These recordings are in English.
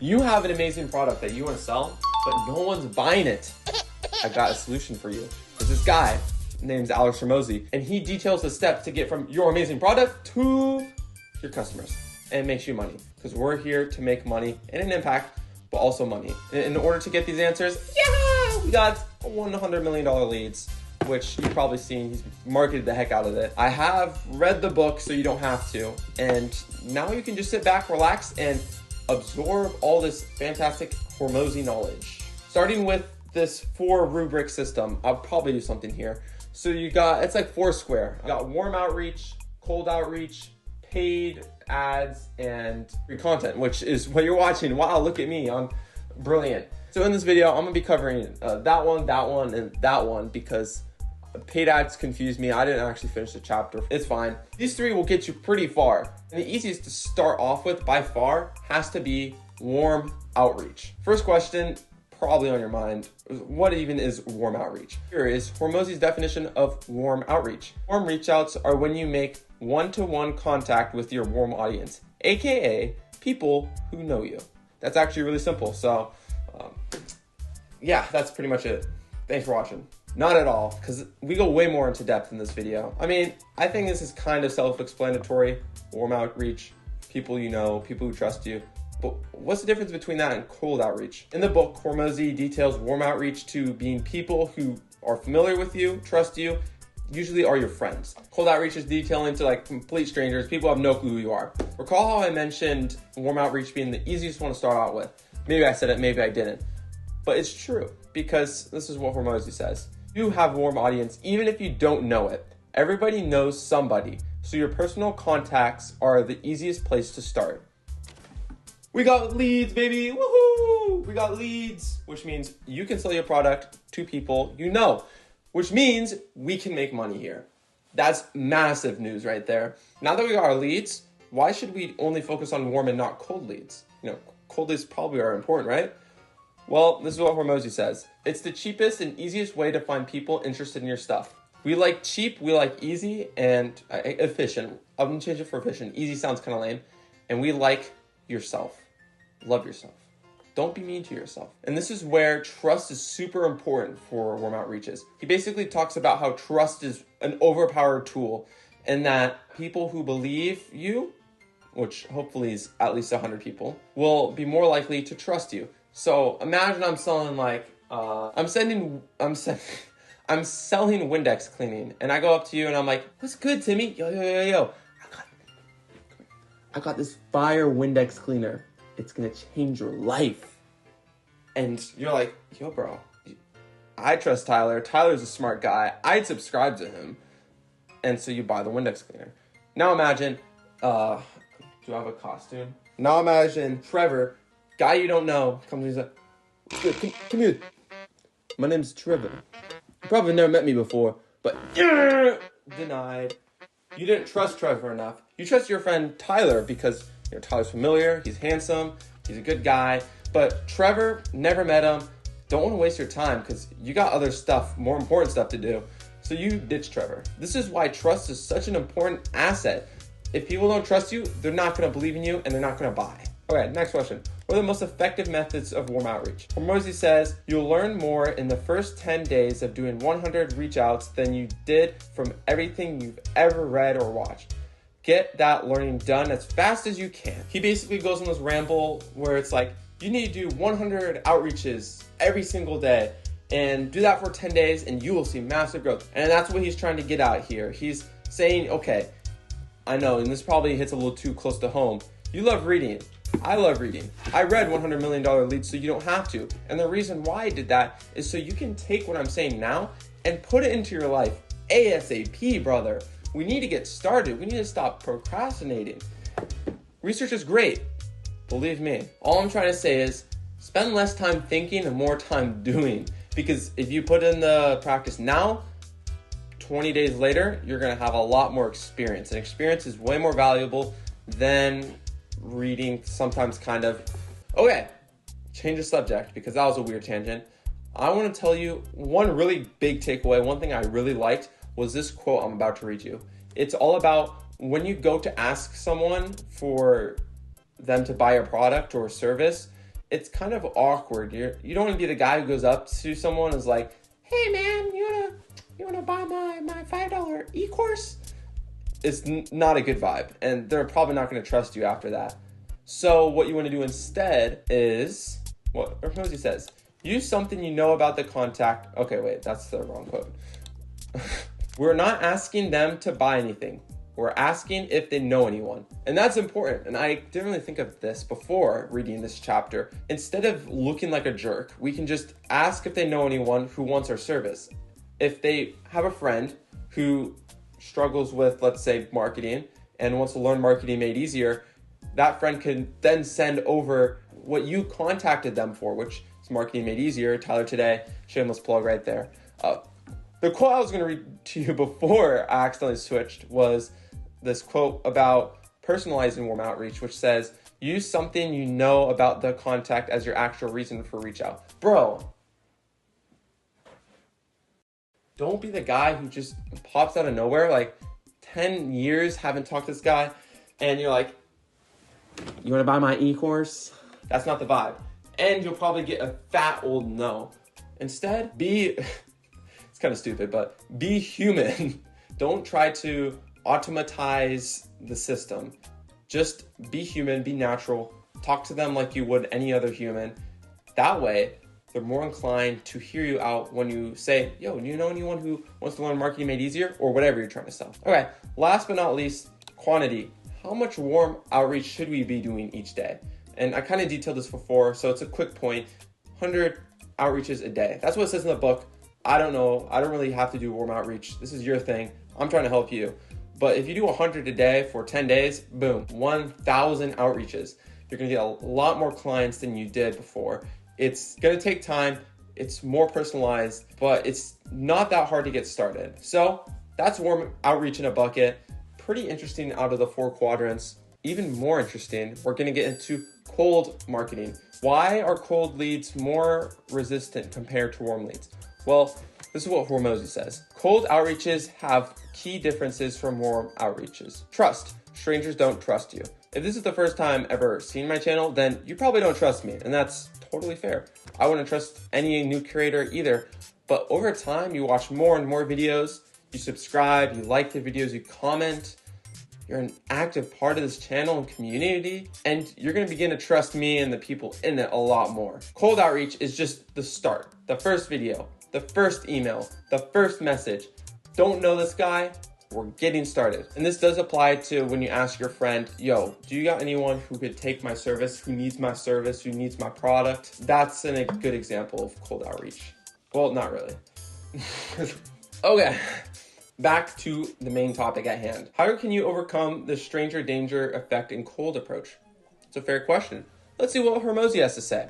You have an amazing product that you want to sell, but no one's buying it. I got a solution for you. There's this guy named Alex Hormozi, and he details the steps to get from your amazing product to your customers, and it makes you money, because we're here to make money and an impact, but also money. In order to get these answers, we got $100 million leads, which you've probably seen. He's marketed the heck out of it. I have read the book, so you don't have to, and now you can just sit back, relax, and absorb all this fantastic Hormozi knowledge. Starting with this 4 rubric system, I'll probably do something here. So you got, it's like Foursquare. You got warm outreach, cold outreach, paid ads, and free content, which is what you're watching. Wow, look at me, I'm brilliant. So in this video, I'm gonna be covering that one, and that one, because paid ads confused me. I didn't actually finish the chapter. It's fine. These 3 will get you pretty far. And the easiest to start off with by far has to be warm outreach. First question, probably on your mind, what even is warm outreach? Here is Hormozi's definition of warm outreach. Warm reach outs are when you make one-to-one contact with your warm audience, aka people who know you. That's actually really simple. So yeah, that's pretty much it. Thanks for watching. Not at all, because we go way more into depth in this video. I mean, I think this is kind of self-explanatory. Warm outreach, people you know, people who trust you. But what's the difference between that and cold outreach? In the book, Hormozi details warm outreach to being people who are familiar with you, trust you, usually are your friends. Cold outreach is detailing to like complete strangers, people have no clue who you are. Recall how I mentioned warm outreach being the easiest one to start out with. Maybe I said it, maybe I didn't. But it's true, because this is what Hormozi says. You have a warm audience, even if you don't know it. Everybody knows somebody, so your personal contacts are the easiest place to start. We got leads, baby, woohoo! We got leads, which means you can sell your product to people you know, which means we can make money here. That's massive news right there. Now that we got our leads, why should we only focus on warm and not cold leads? You know, cold leads probably are important, right? Well, this is what Hormozi says. It's the cheapest and easiest way to find people interested in your stuff. We like cheap, we like easy, and efficient. I'm gonna change it for efficient. Easy sounds kind of lame. And we like yourself. Love yourself. Don't be mean to yourself. And this is where trust is super important for warm outreaches. He basically talks about how trust is an overpowered tool, and that people who believe you, which hopefully is at least 100 people, will be more likely to trust you. So imagine I'm selling like, I'm selling Windex cleaning, and I go up to you and I'm like, what's good, Timmy? Yo. I got this fire Windex cleaner. It's gonna change your life. And you're like, yo, bro, I trust Tyler. Tyler's a smart guy. I'd subscribe to him. And so you buy the Windex cleaner. Now imagine, do I have a costume? Now imagine Trevor, guy you don't know, comes and he's like, come here. My name's Trevor. You probably never met me before, but denied. You didn't trust Trevor enough. You trust your friend Tyler because Tyler's familiar, he's handsome, he's a good guy. But Trevor, never met him. Don't want to waste your time because you got other stuff, more important stuff to do. So you ditch Trevor. This is why trust is such an important asset. If people don't trust you, they're not going to believe in you and they're not going to buy. Okay, next question. What are the most effective methods of warm outreach? Hormozi says you'll learn more in the first 10 days of doing 100 reach outs than you did from everything you've ever read or watched. Get that learning done as fast as you can. He basically goes on this ramble where it's like, you need to do 100 outreaches every single day and do that for 10 days and you will see massive growth. And that's what he's trying to get out here. He's saying, okay, I know, and this probably hits a little too close to home. You love reading. I love reading. I read $100 million leads so you don't have to. And the reason why I did that is so you can take what I'm saying now and put it into your life ASAP, brother. We need to get started. We need to stop procrastinating. Research is great. Believe me. All I'm trying to say is spend less time thinking and more time doing. Because if you put in the practice now, 20 days later, you're going to have a lot more experience. And experience is way more valuable than reading sometimes kind of. Okay, change the subject because that was a weird tangent. I want to tell you one really big takeaway. One thing I really liked was this quote I'm about to read you. It's all about when you go to ask someone for them to buy a product or a service, it's kind of awkward. You don't want to be the guy who goes up to someone and is like, hey man, you wanna buy my $5 e-course? It's not a good vibe, and they're probably not going to trust you after that. So what you want to do instead is what Hormozi says: use something you know about the contact. Okay, wait, that's the wrong quote. We're not asking them to buy anything. We're asking if they know anyone. And that's important. And I didn't really think of this before reading this chapter. Instead of looking like a jerk, we can just ask if they know anyone who wants our service. If they have a friend who struggles with, let's say, marketing and wants to learn marketing made easier, that friend can then send over what you contacted them for, which is Marketing Made Easier, Tyler Today, shameless plug right there. The quote I was going to read to you before I accidentally switched was this quote about personalizing warm outreach, which says, use something you know about the contact as your actual reason for reach out. Bro, don't be the guy who just pops out of nowhere, like 10 years haven't talked to this guy, and you're like, you want to buy my e-course? That's not the vibe. And you'll probably get a fat old no. Instead, it's kind of stupid, but be human. Don't try to automatize the system. Just be human, be natural, talk to them like you would any other human. That way, they're more inclined to hear you out when you say, yo, do you know anyone who wants to learn marketing made easier, or whatever you're trying to sell? Okay, last but not least, quantity. How much warm outreach should we be doing each day? And I kind of detailed this before, so it's a quick point. 100 outreaches a day. That's what it says in the book. I don't know. I don't really have to do warm outreach. This is your thing. I'm trying to help you. But if you do 100 a day for 10 days, boom, 1,000 outreaches. You're going to get a lot more clients than you did before. It's going to take time. It's more personalized, but it's not that hard to get started. So that's warm outreach in a bucket. Pretty interesting out of the 4 quadrants. Even more interesting, we're going to get into cold marketing. Why are cold leads more resistant compared to warm leads? Well, this is what Hormozi says. Cold outreaches have key differences from warm outreaches. Trust. Strangers don't trust you. If this is the first time ever seeing my channel, then you probably don't trust me, and that's totally fair. I wouldn't trust any new creator either, but over time, you watch more and more videos, you subscribe, you like the videos, you comment, you're an active part of this channel and community, and you're gonna begin to trust me and the people in it a lot more. Cold outreach is just the start, the first video, the first email, the first message. Don't know this guy? We're getting started. And this does apply to when you ask your friend, yo, do you got anyone who could take my service, who needs my service, who needs my product? That's a good example of cold outreach. Well, not really. Okay, back to the main topic at hand. How can you overcome the stranger danger effect in cold approach? It's a fair question. Let's see what Hormozi has to say.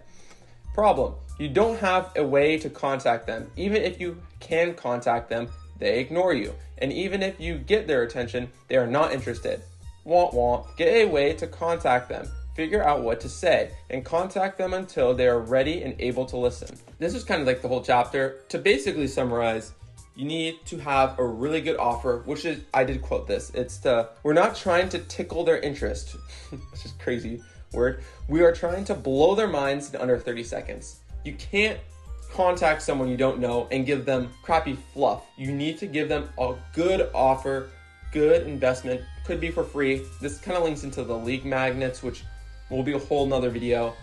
Problem, you don't have a way to contact them. Even if you can contact them, they ignore you. And even if you get their attention, they are not interested. Womp womp. Get a way to contact them. Figure out what to say and contact them until they are ready and able to listen. This is kind of like the whole chapter. To basically summarize, you need to have a really good offer, which is, I did quote this. We're not trying to tickle their interest. It's just crazy word. We are trying to blow their minds in under 30 seconds. You can't contact someone you don't know and give them crappy fluff. You need to give them a good offer, good investment, could be for free. This kind of links into the lead magnets, which will be a whole nother video,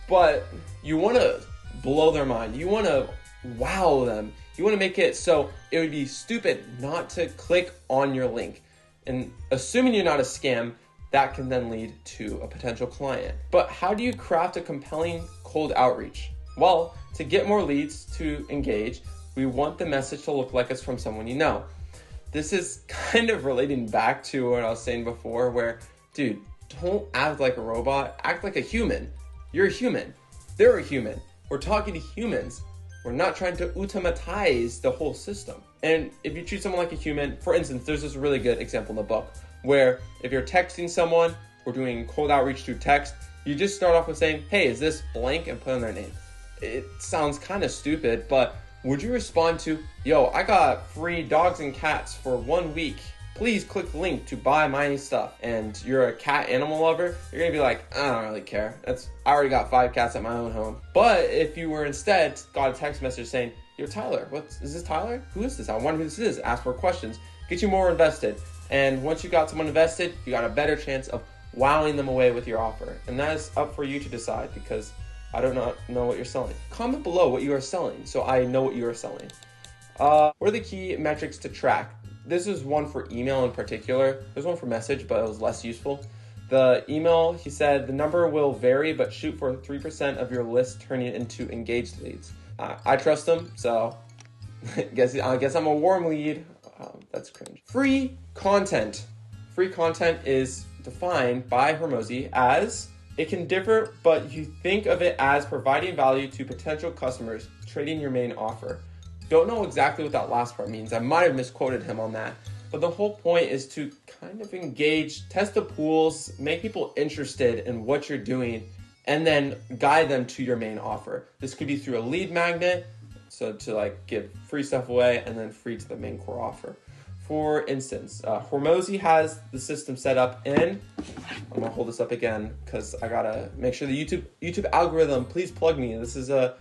but you want to blow their mind. You want to wow them. You want to make it so it would be stupid not to click on your link. And assuming you're not a scam, that can then lead to a potential client. But how do you craft a compelling cold outreach? Well, to get more leads to engage, we want the message to look like it's from someone you know. This is kind of relating back to what I was saying before where, dude, don't act like a robot, act like a human. You're a human. They're a human. We're talking to humans. We're not trying to automatize the whole system. And if you treat someone like a human, for instance, there's this really good example in the book where if you're texting someone or doing cold outreach through text, you just start off with saying, hey, is this blank, and put in their name. It sounds kind of stupid, but would you respond to, yo, I got free dogs and cats for 1 week. please click the link to buy my stuff. And you're a cat animal lover, you're gonna be like, I don't really care. I already got 5 cats at my own home. But if you were instead got a text message saying, yo, Tyler, is this Tyler? Who is this? I wonder who this is. Ask more questions. Get you more invested. And once you got someone invested, you got a better chance of wowing them away with your offer. And that is up for you to decide, because I do not know what you're selling. Comment below what you are selling so I know what you are selling. What are the key metrics to track? This is one for email in particular. There's one for message, but it was less useful. The email, he said, the number will vary, but shoot for 3% of your list turning into engaged leads. I trust him, so I guess I'm a warm lead. That's cringe. Free content. Free content is defined by Hormozi as, it can differ, but you think of it as providing value to potential customers, trading your main offer. Don't know exactly what that last part means. I might have misquoted him on that. But the whole point is to kind of engage, test the pools, make people interested in what you're doing, and then guide them to your main offer. This could be through a lead magnet, so to like give free stuff away and then free to the main core offer. For instance, Hormozi has the system set up in, I'm gonna hold this up again because I gotta make sure the YouTube algorithm, please plug me. This is a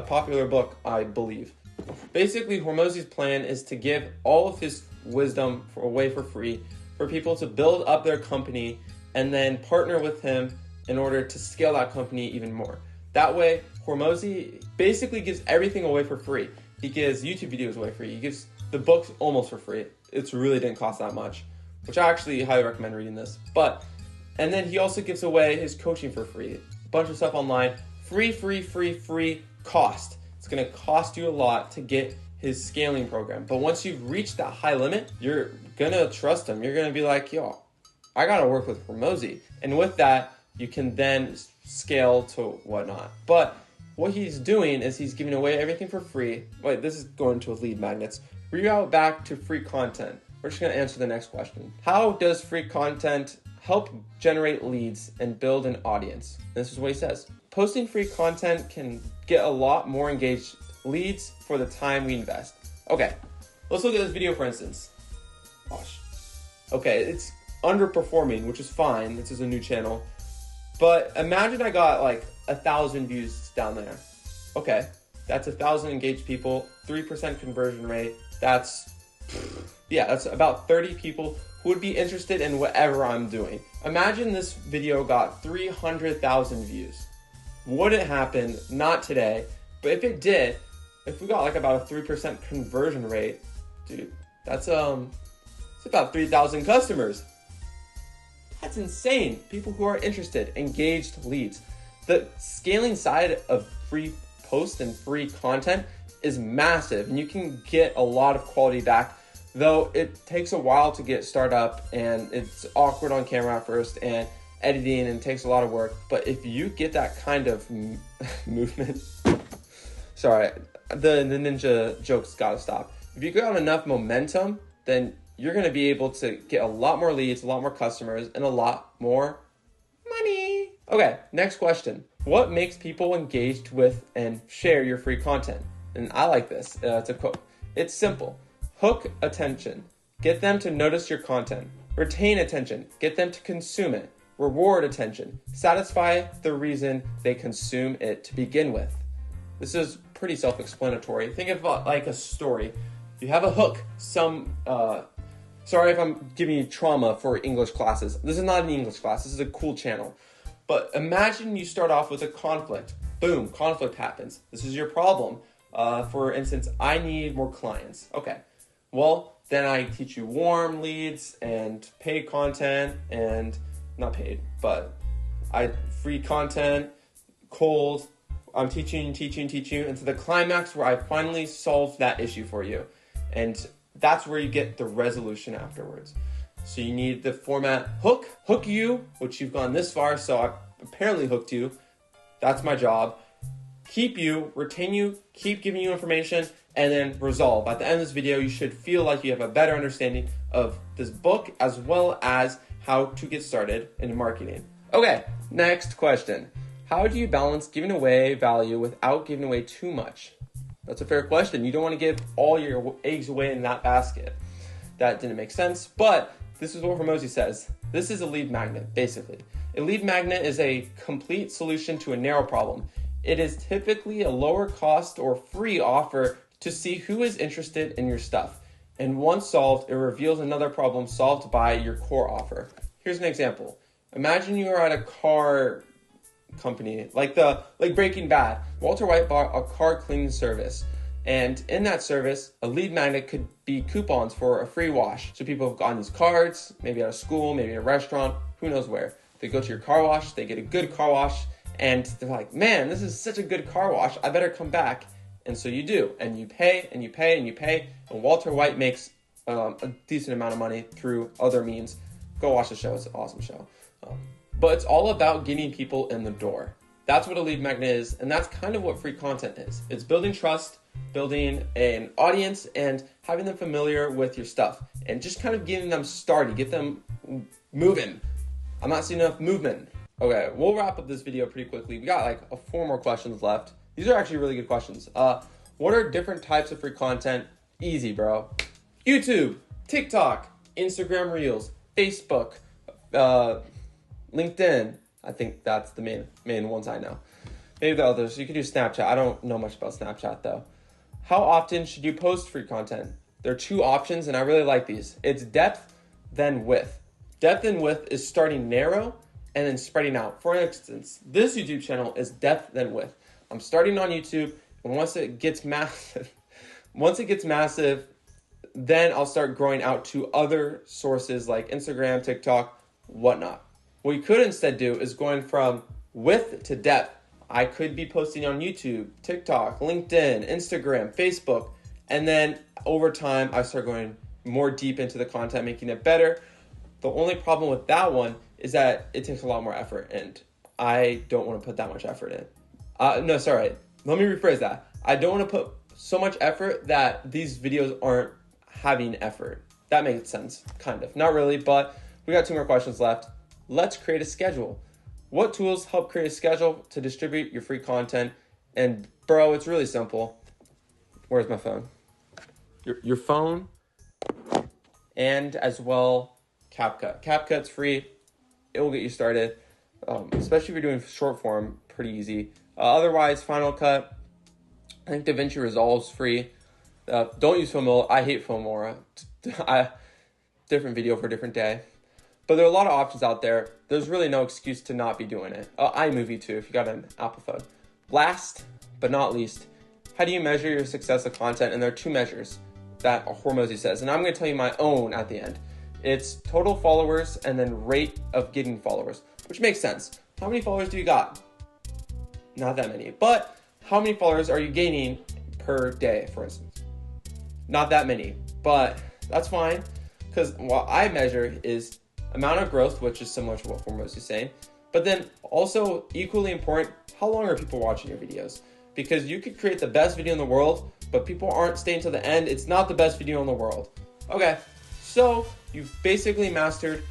popular book, I believe. Basically, Hormozi's plan is to give all of his wisdom away for free for people to build up their company and then partner with him in order to scale that company even more. That way, Hormozi basically gives everything away for free. He gives YouTube videos away for free. He gives the books almost for free. It really didn't cost that much, which I actually highly recommend reading this. And then he also gives away his coaching for free. A bunch of stuff online. Free cost. It's gonna cost you a lot to get his scaling program. But once you've reached that high limit, you're gonna trust him. You're gonna be like, yo, I gotta work with Hormozi. And with that, you can then scale to whatnot. But what he's doing is he's giving away everything for free. Wait, this is going to lead magnets. Reroute back to free content. We're just gonna answer the next question. How does free content help generate leads and build an audience? This is what he says. Posting free content can get a lot more engaged leads for the time we invest. Okay, let's look at this video for instance. Gosh. Okay, it's underperforming, which is fine. This is a new channel. But imagine I got like 1,000 views down there. Okay, that's 1,000 engaged people, 3% conversion rate. That's about 30 people who would be interested in whatever I'm doing. Imagine this video got 300,000 views. Would it happen? Not today. But if it did, if we got like about a 3% conversion rate, dude, that's it's about 3,000 customers. That's insane. People who are interested, engaged leads. The scaling side of free posts and free content is massive, and you can get a lot of quality back, though it takes a while to get started up and it's awkward on camera at first and editing and takes a lot of work. But if you get that kind of movement, sorry, the ninja jokes gotta stop. If you got enough momentum, then you're gonna be able to get a lot more leads, a lot more customers, and a lot more money. Okay, next question. What makes people engaged with and share your free content? And I like this. It's a quote. It's simple. Hook attention. Get them to notice your content. Retain attention. Get them to consume it. Reward attention. Satisfy the reason they consume it to begin with. This is pretty self-explanatory. Think of it like a story. You have a hook. Sorry if I'm giving you trauma for English classes. This is not an English class. This is a cool channel. But imagine you start off with a conflict. Boom, conflict happens. This is your problem. For instance, I need more clients. Okay, well, then I teach you warm leads and paid content and not paid, but free content, cold. I'm teaching, and to the climax where I finally solve that issue for you. And that's where you get the resolution afterwards. So you need the format hook you, which you've gone this far, so I apparently hooked you. That's my job. Keep you, retain you, keep giving you information, and then resolve. At the end of this video, you should feel like you have a better understanding of this book as well as how to get started in marketing. Okay, next question. How do you balance giving away value without giving away too much? That's a fair question. You don't want to give all your eggs away in that basket. that didn't make sense, but this is what Hormozi says. This is a lead magnet, basically. A lead magnet is a complete solution to a narrow problem. It is typically a lower cost or free offer to see who is interested in your stuff. And once solved, it reveals another problem solved by your core offer. Here's an example. Imagine you are at a car company, like Breaking Bad. Walter White bought a car cleaning service. And in that service, a lead magnet could be coupons for a free wash. So people have gotten these cards, maybe at a school, maybe at a restaurant, who knows where. They go to your car wash, they get a good car wash, and they're like, man, this is such a good car wash, I better come back. And so you do, and you pay, and you pay, and you pay, and Walter White makes a decent amount of money through other means. Go watch the show, it's an awesome show. But it's all about getting people in the door. That's what a lead magnet is, and that's kind of what free content is. It's building trust, building an audience, and having them familiar with your stuff, and just kind of getting them started, get them moving. I'm not seeing enough movement. Okay, we'll wrap up this video pretty quickly. We got like 4 more questions left. These are actually really good questions. What are different types of free content? Easy, bro. YouTube, TikTok, Instagram Reels, Facebook, LinkedIn. I think that's the main ones I know. Maybe the others. You could do Snapchat. I don't know much about Snapchat though. How often should you post free content? There are 2 options, and I really like these. It's depth, then width. Depth and width is starting narrow and then spreading out. For instance, this YouTube channel is depth, then width. I'm starting on YouTube, and once it gets massive, then I'll start growing out to other sources like Instagram, TikTok, whatnot. What you could instead do is going from width to depth. I could be posting on YouTube, TikTok, LinkedIn, Instagram, Facebook, and then over time, I start going more deep into the content, making it better. The only problem with that one is that it takes a lot more effort, and I don't want to put that much effort in. Let me rephrase that. I don't want to put so much effort that these videos aren't having effort. That makes sense, kind of. Not really, but we got 2 more questions left. Let's create a schedule. What tools help create a schedule to distribute your free content? And bro, it's really simple. Where's my phone? Your phone, and as well, CapCut. CapCut's free. It will get you started, especially if you're doing short form, pretty easy. Otherwise, Final Cut, I think DaVinci Resolve's free. Don't use Filmora. I hate Filmora. Different video for a different day. But there are a lot of options out there. There's really no excuse to not be doing it. iMovie too, if you got an Apple phone. Last but not least, how do you measure your success of content? And there are 2 measures that Hormozi says, and I'm going to tell you my own at the end. It's total followers and then rate of getting followers, which makes sense. How many followers do you got? Not that many. But how many followers are you gaining per day, for instance? Not that many, but that's fine, because what I measure is amount of growth, which is similar to what Hormozi is saying, but then also equally important, how long are people watching your videos? Because you could create the best video in the world, but people aren't staying till the end. It's not the best video in the world. Okay, so you've basically mastered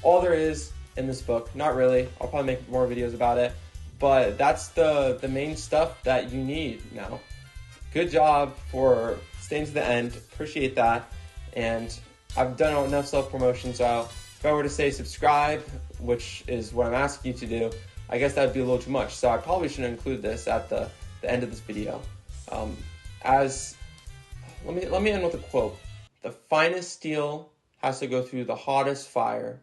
all there is in this book. Not really. I'll probably make more videos about it, but that's the main stuff that you need now. Good job for staying to the end. Appreciate that. And I've done enough self-promotion, so if I were to say subscribe, which is what I'm asking you to do, I guess that would be a little too much. So I probably shouldn't include this at the end of this video. Let me end with a quote. The finest steel has to go through the hottest fire